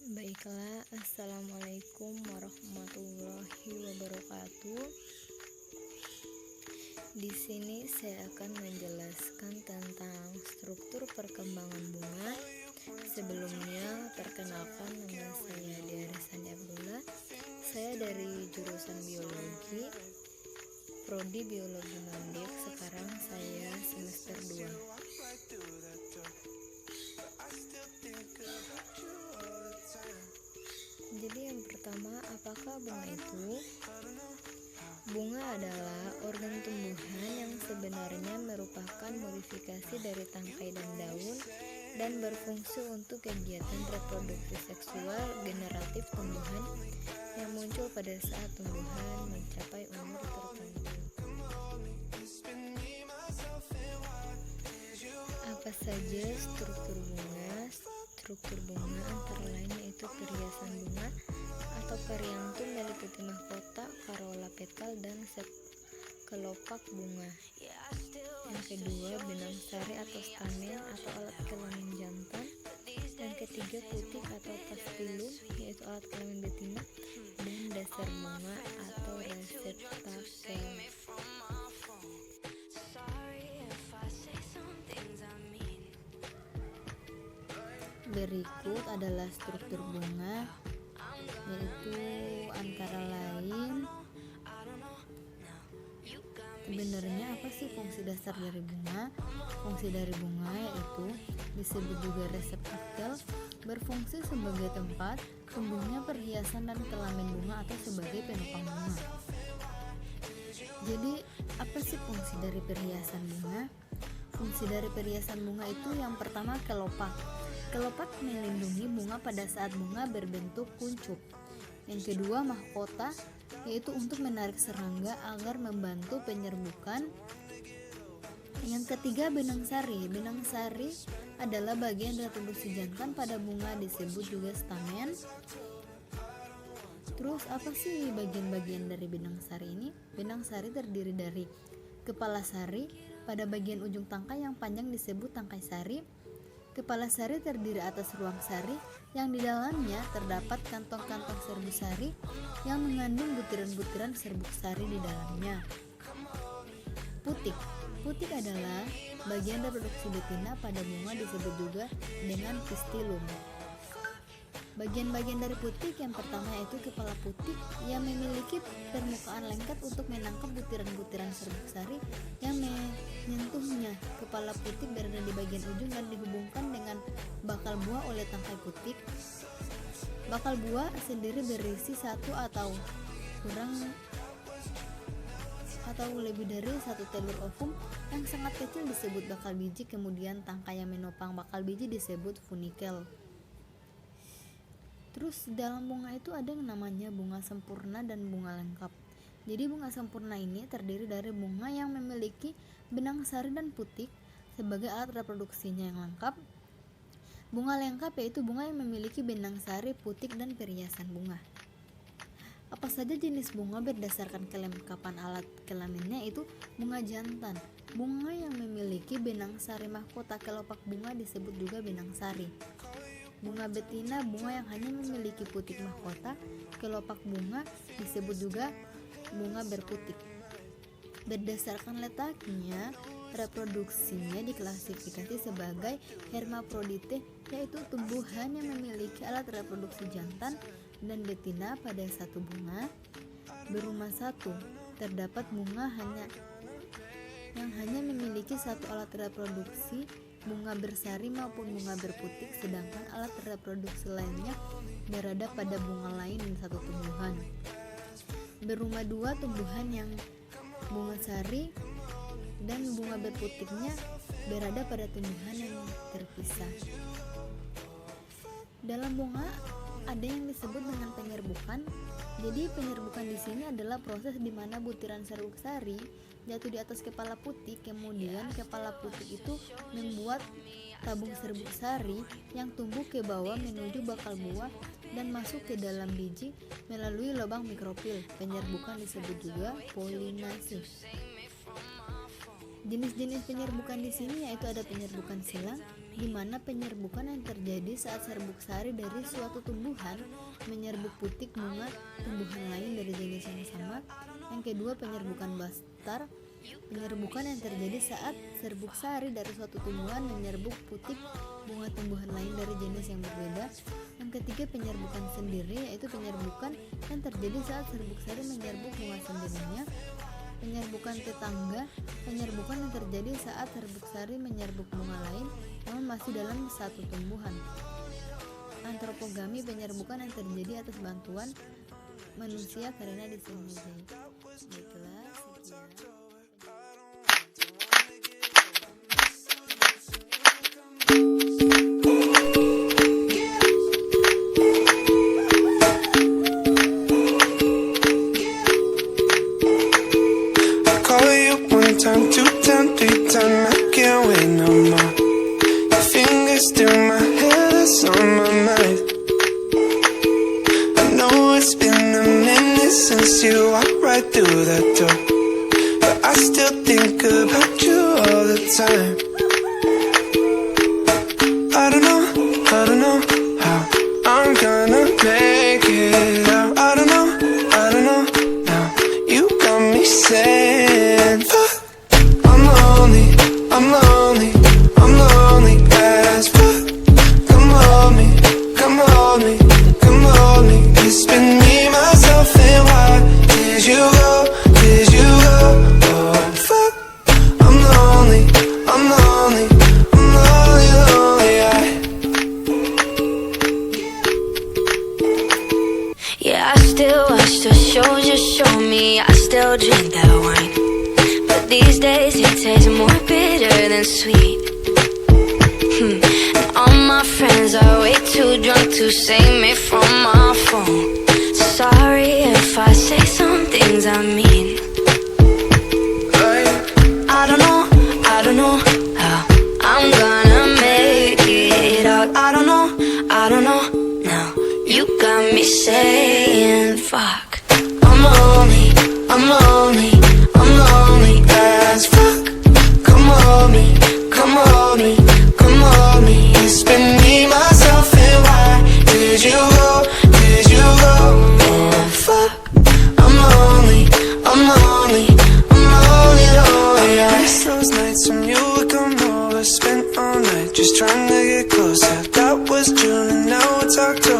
Baiklah, assalamualaikum warahmatullahi wabarakatuh. Di sini saya akan menjelaskan tentang struktur perkembangan bunga. Sebelumnya, perkenalkan nama saya Diara Sandi Abdullah. Saya dari jurusan biologi, prodi biologi Mandip. Sekarang saya semester 2. Jadi yang pertama, apakah bunga itu? Bunga adalah organ tumbuhan yang sebenarnya merupakan modifikasi dari tangkai dan daun dan berfungsi untuk kegiatan reproduksi seksual generatif tumbuhan yang muncul pada saat tumbuhan mencapai umur tertentu. Apa saja struktur bunga? Struktur bunga antara lain yaitu periasan bunga atau periantum, meliputi mahkota, karola petal, dan kelopak bunga. Yang kedua, benang sari atau stamen atau alat kelamin jantan. Yang ketiga, putik atau pastillum yaitu alat kelamin betina, dan dasar bunga atau reseptakel. Berikut adalah struktur bunga, yaitu antara lain sebenarnya apa sih fungsi dasar dari bunga? Fungsi dari bunga yaitu disebut juga reseptakel, berfungsi sebagai tempat tumbuhnya perhiasan dan kelamin bunga atau sebagai penopang bunga. Jadi apa sih fungsi dari perhiasan bunga? Fungsi dari perhiasan bunga itu yang pertama kelopak. Kelopak melindungi bunga pada saat bunga berbentuk kuncup. Yang kedua, mahkota, yaitu untuk menarik serangga agar membantu penyerbukan. Yang ketiga, benang sari. Benang sari adalah bagian reproduksi jantan pada bunga, disebut juga stamen. Terus apa sih bagian-bagian dari benang sari ini? Benang sari terdiri dari kepala sari, pada bagian ujung tangkai yang panjang disebut tangkai sari. Kepala sari terdiri atas ruang sari yang di dalamnya terdapat kantong-kantong serbuk sari yang mengandung butiran-butiran serbuk sari di dalamnya. Putik. Putik adalah bagian reproduksi betina pada bunga, disebut juga dengan pistillum. Bagian-bagian dari putik yang pertama yaitu kepala putik yang memiliki permukaan lengket untuk menangkap butiran-butiran serbuk sari yang menyentuhnya. Kepala putik berada di bagian ujung dan dihubungkan dengan bakal buah oleh tangkai putik. Bakal buah sendiri berisi satu atau lebih dari satu telur ovum yang sangat kecil disebut bakal biji. Kemudian tangkai yang menopang bakal biji disebut funikel. Terus dalam bunga itu ada yang namanya bunga sempurna dan bunga lengkap. Jadi bunga sempurna ini terdiri dari bunga yang memiliki benang sari dan putik sebagai alat reproduksinya yang lengkap. Bunga lengkap yaitu bunga yang memiliki benang sari, putik, dan perhiasan bunga. Apa saja jenis bunga berdasarkan kelengkapan alat kelaminnya, itu bunga jantan. Bunga yang memiliki benang sari mahkota kelopak bunga disebut juga benang sari. Bunga betina, bunga yang hanya memiliki putik mahkota kelopak bunga disebut juga bunga berputik. Berdasarkan letaknya, reproduksinya diklasifikasi sebagai hermaprodite, yaitu tumbuhan yang memiliki alat reproduksi jantan dan betina pada satu bunga. Berumah satu, terdapat bunga yang hanya memiliki satu alat reproduksi, bunga bersari maupun bunga berputik, sedangkan alat reproduksi lainnya berada pada bunga lain dan satu tumbuhan. Berumah dua, tumbuhan yang bunga sari dan bunga berputiknya berada pada tumbuhan yang terpisah. Dalam bunga ada yang disebut dengan penyerbukan. Jadi penyerbukan di sini adalah proses di mana butiran serbuk sari jatuh di atas kepala putik, kemudian kepala putik itu membuat tabung serbuk sari yang tumbuh ke bawah menuju bakal buah dan masuk ke dalam biji melalui lubang mikrofil. Penyerbukan disebut juga polinasi. Jenis-jenis penyerbukan di sini yaitu ada penyerbukan silang, di mana penyerbukan yang terjadi saat serbuk sari dari suatu tumbuhan menyerbuk putik bunga tumbuhan lain dari jenis yang sama. Yang kedua, penyerbukan bastar, penyerbukan yang terjadi saat serbuk sari dari suatu tumbuhan menyerbuk putik bunga tumbuhan lain dari jenis yang berbeda. Yang ketiga, penyerbukan sendiri, yaitu penyerbukan yang terjadi saat serbuk sari menyerbuk bunga sendirinya. Penyerbukan tetangga, penyerbukan yang terjadi saat serbuk sari menyerbuk bunga lain namun masih dalam satu tumbuhan. Antropogami, penyerbukan yang terjadi atas bantuan manusia karena disengaja. Baiklah, sekian. Time, 2 time, 3 time, I can't wait no more. Your fingers through my hair, that's on my mind. I know it's been a minute since you walked right through that door, but I still think about you all the time. I don't know how I'm gonna make it out. I don't know now. You got me saying I'm lonely as fuck. Come hold me. It's been me, myself, and why did you go? Oh fuck, I'm lonely. Yeah, I still watch the shows you show me. I still drink that wine. These days it tastes more bitter than sweet. And all my friends are way too drunk to save me from my phone. Sorry if I say some things I mean. I don't know how I'm gonna make it out. I don't know now. You got me saying fuck. I'm lonely as fuck. Come hold me. It's been me, myself, and why did you go? Oh fuck, I'm lonely. I miss those nights when you would come over, spent all night just trying to get closer. That was June and now it's October.